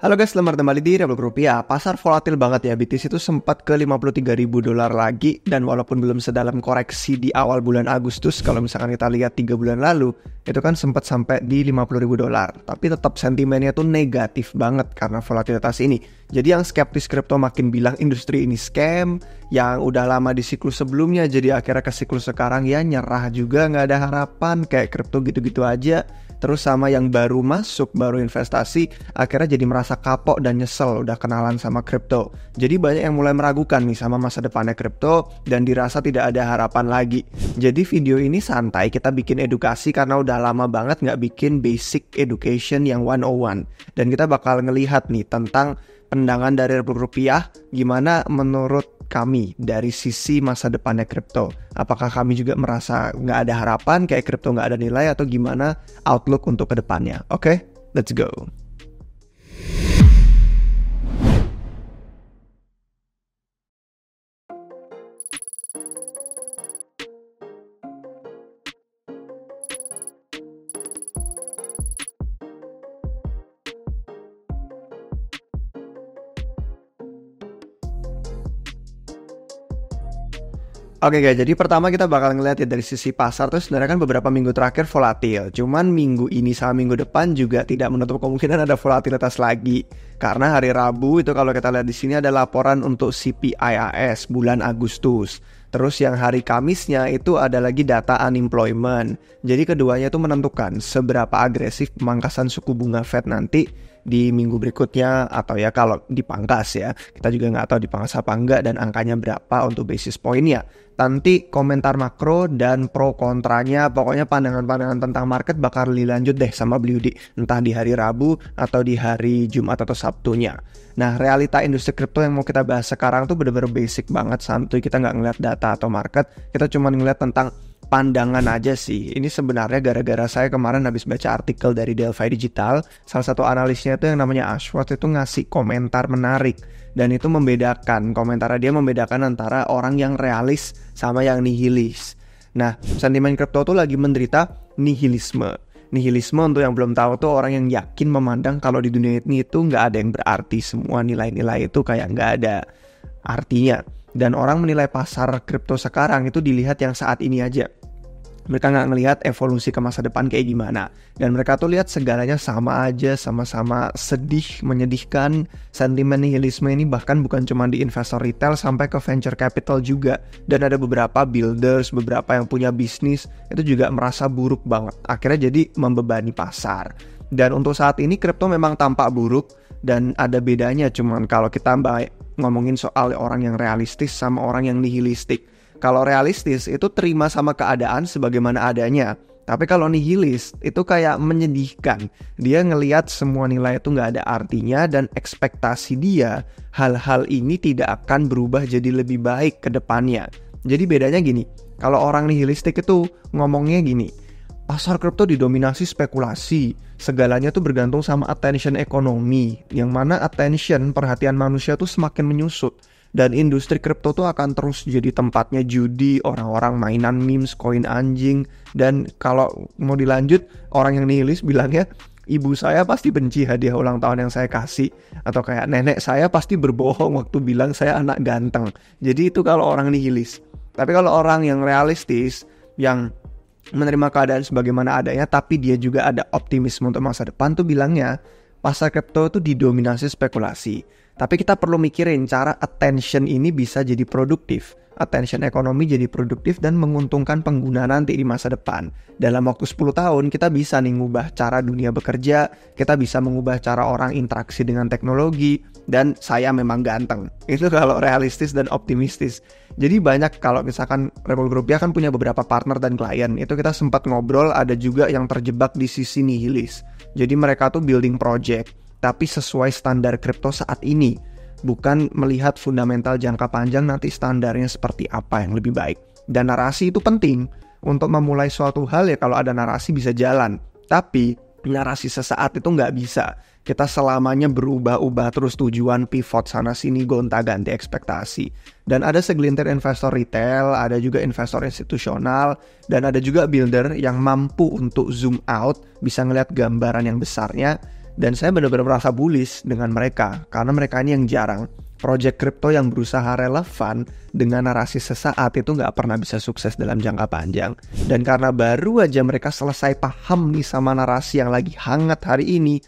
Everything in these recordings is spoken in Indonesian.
Halo guys, selamat kembali di Rebel Rupiah. Pasar volatil banget ya, BTC itu sempat ke $53.000 lagi. Dan walaupun belum sedalam koreksi di awal bulan Agustus, kalau misalkan kita lihat 3 bulan lalu, itu kan sempat sampai di $50.000. Tapi tetap sentimennya tuh negatif banget karena volatilitas ini. Jadi yang skeptis kripto makin bilang industri ini scam, yang udah lama di siklus sebelumnya jadi akhirnya ke siklus sekarang ya nyerah juga, nggak ada harapan, kayak kripto gitu-gitu aja. Terus sama yang baru masuk, baru investasi, akhirnya jadi merasa kapok dan nyesel udah kenalan sama kripto. Jadi banyak yang mulai meragukan nih sama masa depannya kripto dan dirasa tidak ada harapan lagi. Jadi video ini santai, kita bikin edukasi karena udah lama banget nggak bikin basic education yang 101. Dan kita bakal ngelihat nih tentang pandangan dari Rupiah, gimana menurut kami dari sisi masa depannya kripto. Apakah kami juga merasa nggak ada harapan, kayak kripto nggak ada nilai, atau gimana outlook untuk kedepannya? Oke, let's go. Oke guys, jadi pertama kita bakal ngeliat ya dari sisi pasar tuh sebenarnya kan beberapa minggu terakhir volatil. Cuman minggu ini sama minggu depan juga tidak menutup kemungkinan ada volatilitas lagi. Karena hari Rabu itu kalau kita lihat di sini ada laporan untuk CPIAS bulan Agustus. Terus yang hari Kamisnya itu ada lagi data unemployment. Jadi keduanya itu menentukan seberapa agresif pemangkasan suku bunga Fed nanti di minggu berikutnya, atau ya kalau dipangkas ya, kita juga nggak tahu dipangkas apa enggak dan angkanya berapa untuk basis poinnya. Nanti komentar makro dan pro kontranya, pokoknya pandangan-pandangan tentang market bakal dilanjut deh sama beliau entah di hari Rabu atau di hari Jumat atau Sabtunya. Nah, realita industri kripto yang mau kita bahas sekarang tuh bener-bener basic banget, santuy, kita nggak ngeliat data atau market, kita cuma ngeliat tentang pandangan aja sih. Ini sebenarnya gara-gara saya kemarin habis baca artikel dari Delphi Digital. Salah satu analisnya itu yang namanya Ashworth itu ngasih komentar menarik. Dan itu membedakan, komentarnya dia membedakan antara orang yang realis sama yang nihilis. Nah, sentimen kripto tuh lagi menderita nihilisme. Nihilisme untuk yang belum tahu tuh orang yang yakin memandang kalau di dunia ini itu nggak ada yang berarti. Semua nilai-nilai itu kayak nggak ada artinya. Dan orang menilai pasar kripto sekarang itu dilihat yang saat ini aja. Mereka nggak ngelihat evolusi ke masa depan kayak gimana. Dan mereka tuh lihat segalanya sama aja, sama-sama sedih, menyedihkan. Sentimen nihilisme ini bahkan bukan cuma di investor retail, sampai ke venture capital juga. Dan ada beberapa builders, beberapa yang punya bisnis, itu juga merasa buruk banget. Akhirnya jadi membebani pasar. Dan untuk saat ini kripto memang tampak buruk. Dan ada bedanya cuman kalau kita ngomongin soal orang yang realistis sama orang yang nihilistik. Kalau realistis itu terima sama keadaan sebagaimana adanya. Tapi kalau nihilis itu kayak menyedihkan. Dia ngelihat semua nilai itu nggak ada artinya dan ekspektasi dia hal-hal ini tidak akan berubah jadi lebih baik ke depannya. Jadi bedanya gini, kalau orang nihilistik itu ngomongnya gini, pasar kripto didominasi spekulasi, segalanya tuh bergantung sama attention ekonomi, yang mana attention, perhatian manusia tuh semakin menyusut. Dan industri kripto tuh akan terus jadi tempatnya judi, orang-orang mainan memes, koin anjing. Dan kalau mau dilanjut, orang yang nihilis bilangnya, ibu saya pasti benci hadiah ulang tahun yang saya kasih. Atau kayak nenek saya pasti berbohong waktu bilang saya anak ganteng. Jadi itu kalau orang nihilis. Tapi kalau orang yang realistis, yang menerima keadaan sebagaimana adanya, tapi dia juga ada optimisme untuk masa depan, tuh bilangnya pasar kripto itu didominasi spekulasi. Tapi kita perlu mikirin cara attention ini bisa jadi produktif. Attention ekonomi jadi produktif dan menguntungkan pengguna nanti di masa depan. Dalam waktu 10 tahun kita bisa nih ngubah cara dunia bekerja, kita bisa mengubah cara orang interaksi dengan teknologi, dan saya memang ganteng. Itu kalau realistis dan optimistis. Jadi banyak, kalau misalkan Rebel Rupiah kan punya beberapa partner dan klien, itu kita sempat ngobrol, ada juga yang terjebak di sisi nihilis. Jadi mereka tuh building project, tapi sesuai standar kripto saat ini. Bukan melihat fundamental jangka panjang nanti standarnya seperti apa yang lebih baik. Dan narasi itu penting. Untuk memulai suatu hal ya kalau ada narasi bisa jalan. Tapi narasi sesaat itu nggak bisa. Kita selamanya berubah-ubah terus, tujuan pivot sana sini, gonta-ganti ekspektasi. Dan ada segelintir investor retail, ada juga investor institusional, dan ada juga builder yang mampu untuk zoom out, bisa ngelihat gambaran yang besarnya, Dan saya benar-benar merasa bullish dengan mereka, karena mereka ini yang jarang. Project crypto yang berusaha relevan dengan narasi sesaat itu nggak pernah bisa sukses dalam jangka panjang. Dan karena baru aja mereka selesai paham nih sama narasi yang lagi hangat hari ini,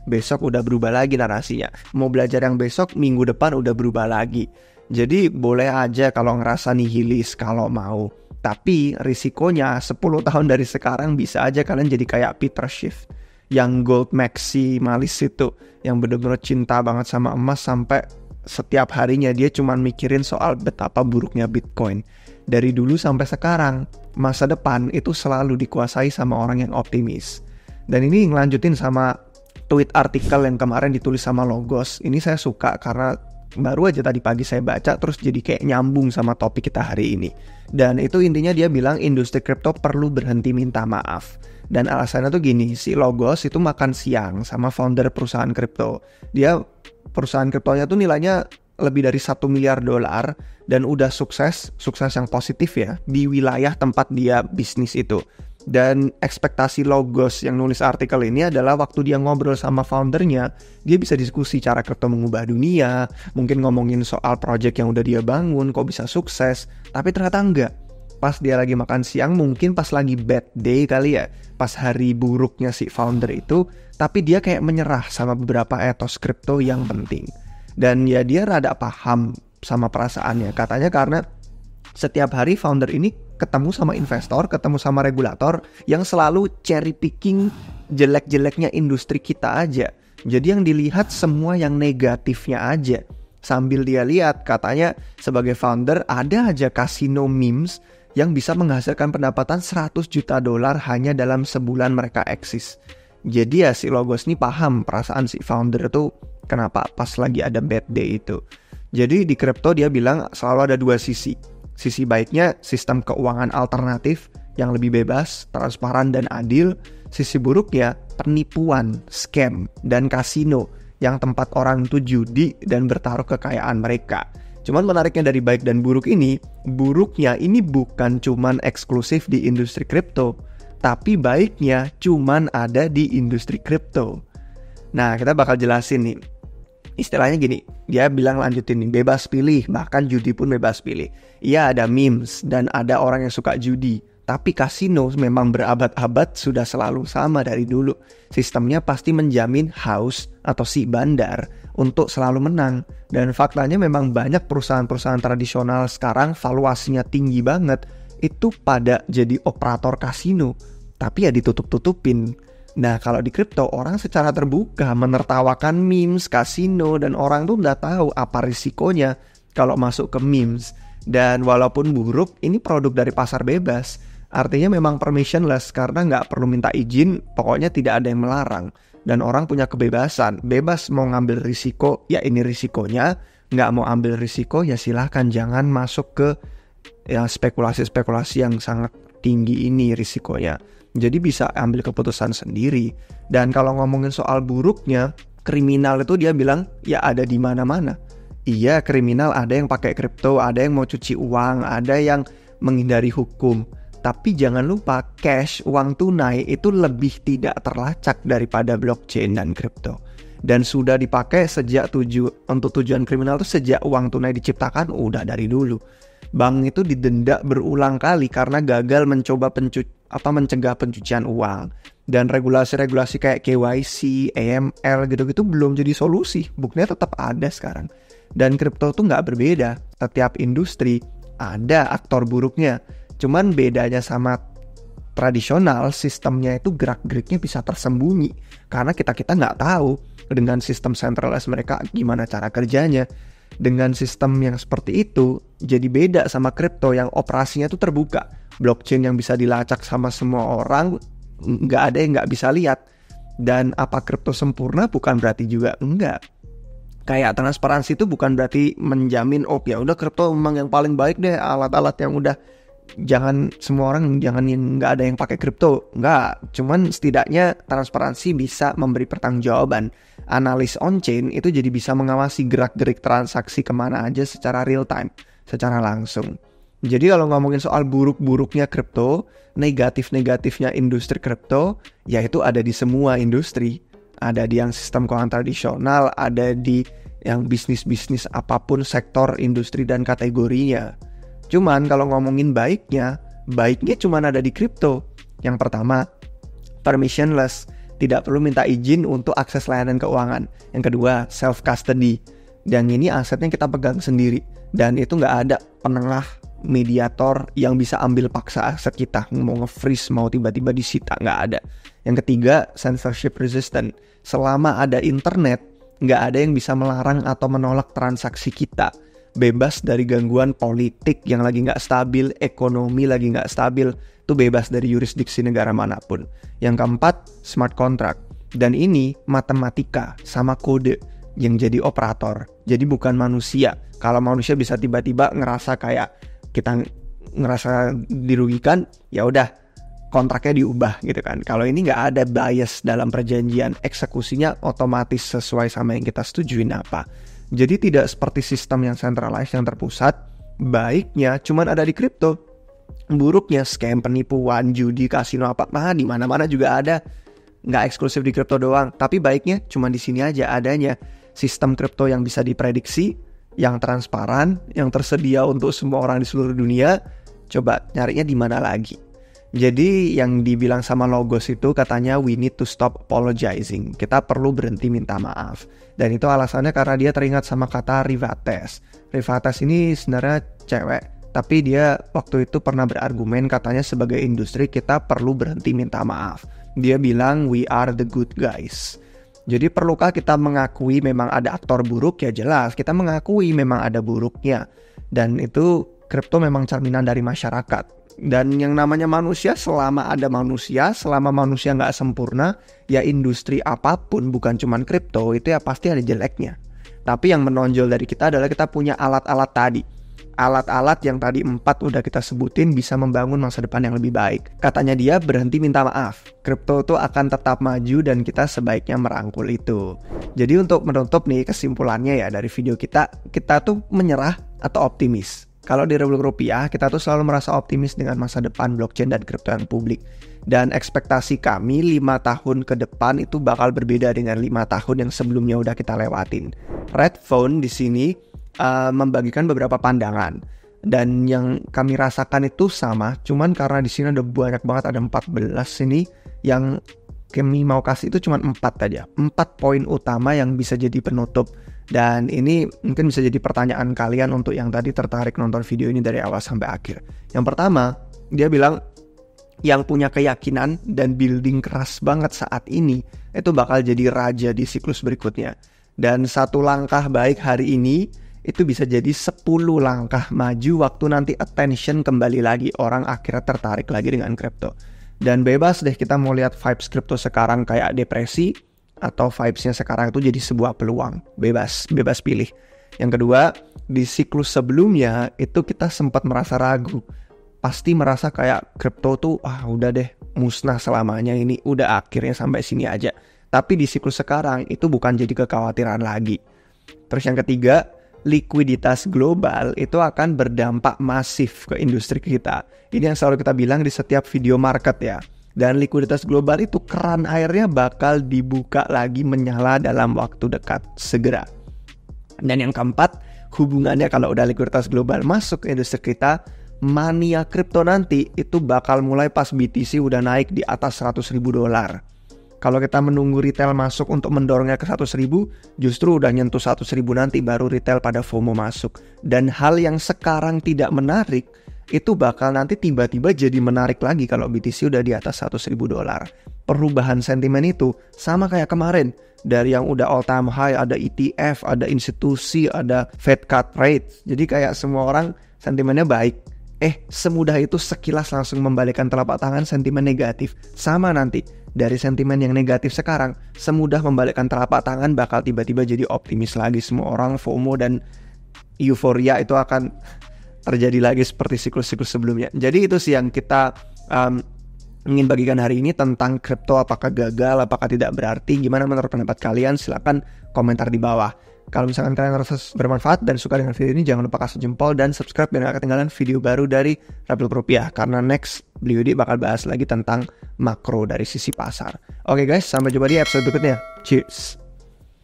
besok udah berubah lagi narasinya. Mau belajar yang besok, minggu depan udah berubah lagi. Jadi boleh aja kalau ngerasa nihilis kalau mau. Tapi risikonya 10 tahun dari sekarang bisa aja kalian jadi kayak Peter Schiff, yang gold maximalis itu, yang bener-bener cinta banget sama emas sampai setiap harinya dia cuman mikirin soal betapa buruknya Bitcoin. Dari dulu sampai sekarang, masa depan itu selalu dikuasai sama orang yang optimis. Dan ini ngelanjutin sama tweet artikel yang kemarin ditulis sama Logos. Ini saya suka karena baru aja tadi pagi saya baca, terus jadi kayak nyambung sama topik kita hari ini. Dan itu intinya dia bilang industri kripto perlu berhenti minta maaf. Dan alasannya tuh gini, si Logos itu makan siang sama founder perusahaan kripto. Dia perusahaan kriptonya tuh nilainya lebih dari $1 miliar dan udah sukses yang positif ya di wilayah tempat dia bisnis itu. Dan ekspektasi Logos yang nulis artikel ini adalah waktu dia ngobrol sama foundernya, dia bisa diskusi cara kripto mengubah dunia, mungkin ngomongin soal project yang udah dia bangun, kok bisa sukses, tapi ternyata enggak. Pas dia lagi makan siang, mungkin pas lagi bad day kali ya, pas hari buruknya si founder itu, tapi dia kayak menyerah sama beberapa etos kripto yang penting. Dan ya dia rada paham sama perasaannya, katanya karena setiap hari founder ini ketemu sama investor, ketemu sama regulator yang selalu cherry picking jelek-jeleknya industri kita aja. Jadi yang dilihat semua yang negatifnya aja. Sambil dia lihat, katanya sebagai founder ada aja kasino memes yang bisa menghasilkan pendapatan $100 juta hanya dalam sebulan mereka eksis. Jadi ya si Logos ini paham perasaan si founder itu kenapa pas lagi ada bad day itu. Jadi di kripto dia bilang selalu ada dua sisi. Sisi baiknya sistem keuangan alternatif yang lebih bebas, transparan dan adil. Sisi buruknya penipuan, scam, dan kasino yang tempat orang itu judi dan bertaruh kekayaan mereka. Cuman menariknya dari baik dan buruk ini, buruknya ini bukan cuman eksklusif di industri kripto, tapi baiknya cuman ada di industri kripto. Nah, kita bakal jelasin nih. Istilahnya gini, dia bilang lanjutin nih, bebas pilih, bahkan judi pun bebas pilih. Iya ada memes dan ada orang yang suka judi, tapi kasino memang berabad-abad sudah selalu sama dari dulu. Sistemnya pasti menjamin house atau si bandar untuk selalu menang. Dan faktanya memang banyak perusahaan-perusahaan tradisional sekarang valuasinya tinggi banget, itu pada jadi operator kasino, tapi ya ditutup-tutupin. Nah kalau di kripto orang secara terbuka menertawakan memes, kasino, dan orang tuh udah tahu apa risikonya kalau masuk ke memes. Dan walaupun buruk, ini produk dari pasar bebas. Artinya memang permissionless karena nggak perlu minta izin, pokoknya tidak ada yang melarang. Dan orang punya kebebasan, bebas mau ngambil risiko, ya ini risikonya. Nggak mau ambil risiko, ya silahkan jangan masuk ke ya spekulasi-spekulasi yang sangat tinggi ini risikonya. Jadi bisa ambil keputusan sendiri. Dan kalau ngomongin soal buruknya, kriminal itu dia bilang ya ada di mana-mana. Iya, kriminal ada yang pakai kripto, ada yang mau cuci uang, ada yang menghindari hukum. Tapi jangan lupa cash, uang tunai itu lebih tidak terlacak daripada blockchain dan kripto. Dan sudah dipakai sejak untuk tujuan kriminal itu sejak uang tunai diciptakan udah dari dulu. Bank itu didenda berulang kali karena gagal mencoba mencegah pencucian uang. Dan regulasi-regulasi kayak KYC, AML gitu-gitu belum jadi solusi. Buktinya tetap ada sekarang. Dan kripto tuh nggak berbeda. Setiap industri ada aktor buruknya. Cuman bedanya sama tradisional, sistemnya itu gerak-geriknya bisa tersembunyi. Karena kita nggak tahu dengan sistem centralized mereka gimana cara kerjanya. Dengan sistem yang seperti itu, jadi beda sama kripto yang operasinya tuh terbuka. Blockchain yang bisa dilacak sama semua orang, nggak ada yang nggak bisa lihat. Dan apa kripto sempurna bukan berarti juga enggak. Kayak transparansi itu bukan berarti menjamin ya udah kripto memang yang paling baik deh, alat-alat yang udah jangan semua orang jangan yang nggak ada yang pakai kripto, nggak. Cuman setidaknya transparansi bisa memberi pertanggungjawaban. Analis on-chain itu jadi bisa mengawasi gerak-gerik transaksi kemana aja secara real time, secara langsung. Jadi kalau ngomongin soal buruk-buruknya kripto, negatif-negatifnya industri kripto, ya itu ada di semua industri. Ada di yang sistem keuangan tradisional, ada di yang bisnis-bisnis apapun, sektor, industri, dan kategorinya. Cuman kalau ngomongin baiknya cuman ada di kripto. Yang pertama, permissionless, tidak perlu minta izin untuk akses layanan keuangan. Yang kedua, self-custody, dan ini asetnya kita pegang sendiri. Dan itu nggak ada penengah mediator yang bisa ambil paksa aset kita, mau nge-freeze, mau tiba-tiba disita, nggak ada. Yang ketiga, censorship resistant. Selama ada internet, nggak ada yang bisa melarang atau menolak transaksi kita. Bebas dari gangguan politik yang lagi nggak stabil, ekonomi lagi nggak stabil, itu bebas dari yurisdiksi negara manapun. Yang keempat, smart contract. Dan ini matematika sama kode yang jadi operator. Jadi bukan manusia. Kalau manusia bisa tiba-tiba ngerasa kayak kita ngerasa dirugikan, ya udah kontraknya diubah gitu kan. Kalau ini nggak ada bias dalam perjanjian, eksekusinya otomatis sesuai sama yang kita setujuin apa. Jadi tidak seperti sistem yang centralized, yang terpusat. Baiknya cuman ada di kripto. Buruknya scam, penipuan, judi, kasino apa, di mana-mana juga ada. Nggak eksklusif di kripto doang. Tapi baiknya cuman di sini aja adanya. Sistem kripto yang bisa diprediksi, yang transparan, yang tersedia untuk semua orang di seluruh dunia. Coba nyarinya di mana lagi? Jadi yang dibilang sama Logos itu katanya we need to stop apologizing. Kita perlu berhenti minta maaf. Dan itu alasannya karena dia teringat sama kata Rivates. Rivates ini sebenarnya cewek, tapi dia waktu itu pernah berargumen katanya sebagai industri kita perlu berhenti minta maaf. Dia bilang we are the good guys. Jadi perlukah kita mengakui memang ada aktor buruk? Ya jelas, kita mengakui memang ada buruknya. Dan itu kripto memang cerminan dari masyarakat. Dan yang namanya manusia, selama ada manusia, selama manusia nggak sempurna, ya industri apapun, bukan cuman kripto, itu ya pasti ada jeleknya. Tapi yang menonjol dari kita adalah kita punya alat-alat tadi. Alat-alat yang tadi 4 udah kita sebutin bisa membangun masa depan yang lebih baik. Katanya dia berhenti minta maaf. Kripto itu akan tetap maju dan kita sebaiknya merangkul itu. Jadi untuk menutup nih kesimpulannya ya dari video kita tuh menyerah atau optimis. Kalau di Republik Rupiah, kita tuh selalu merasa optimis dengan masa depan blockchain dan kripto yang publik. Dan ekspektasi kami 5 tahun ke depan itu bakal berbeda dengan 5 tahun yang sebelumnya udah kita lewatin. Red Phone di sini membagikan beberapa pandangan. Dan yang kami rasakan itu sama, cuman karena di sini ada banyak banget, ada 14 sini yang kami mau kasih itu cuma 4 aja. 4 poin utama yang bisa jadi penutup. Dan ini mungkin bisa jadi pertanyaan kalian untuk yang tadi tertarik nonton video ini dari awal sampai akhir. Yang pertama, dia bilang yang punya keyakinan dan building keras banget saat ini itu bakal jadi raja di siklus berikutnya. Dan 1 langkah baik hari ini itu bisa jadi 10 langkah maju waktu nanti attention kembali lagi, orang akhirnya tertarik lagi dengan kripto. Dan bebas deh kita mau lihat vibes kripto sekarang kayak depresi atau vibes-nya sekarang itu jadi sebuah peluang. Bebas pilih. Yang kedua, di siklus sebelumnya itu kita sempat merasa ragu. Pasti merasa kayak kripto tuh udah deh musnah selamanya, ini udah akhirnya sampai sini aja. Tapi di siklus sekarang itu bukan jadi kekhawatiran lagi. Terus yang ketiga, likuiditas global itu akan berdampak masif ke industri kita. Ini yang selalu kita bilang di setiap video market ya. Dan likuiditas global itu keran airnya bakal dibuka lagi menyala dalam waktu dekat segera. Dan yang keempat, hubungannya kalau udah likuiditas global masuk ke industri kita, mania kripto nanti itu bakal mulai pas BTC udah naik di atas $100.000. Kalau kita menunggu retail masuk untuk mendorongnya ke 100.000, justru udah nyentuh 100.000 nanti baru retail pada FOMO masuk. Dan hal yang sekarang tidak menarik, itu bakal nanti tiba-tiba jadi menarik lagi kalau BTC udah di atas $100.000. Perubahan sentimen itu sama kayak kemarin. Dari yang udah all time high, ada ETF, ada institusi, ada Fed cut rate. Jadi kayak semua orang sentimennya baik. Semudah itu sekilas langsung membalikkan telapak tangan sentimen negatif. Sama nanti, dari sentimen yang negatif sekarang, semudah membalikkan telapak tangan bakal tiba-tiba jadi optimis lagi. Semua orang FOMO dan euforia itu akan terjadi lagi seperti siklus-siklus sebelumnya. Jadi itu sih yang kita ingin bagikan hari ini tentang kripto. Apakah gagal, apakah tidak berarti, gimana menurut pendapat kalian? Silahkan komentar di bawah. Kalau misalkan kalian merasa bermanfaat dan suka dengan video ini, jangan lupa kasih jempol dan subscribe biar gak ketinggalan video baru dari Rebel Rupiah. Karena next Beli Yudi bakal bahas lagi tentang makro dari sisi pasar. Oke guys, sampai jumpa di episode berikutnya. Cheers!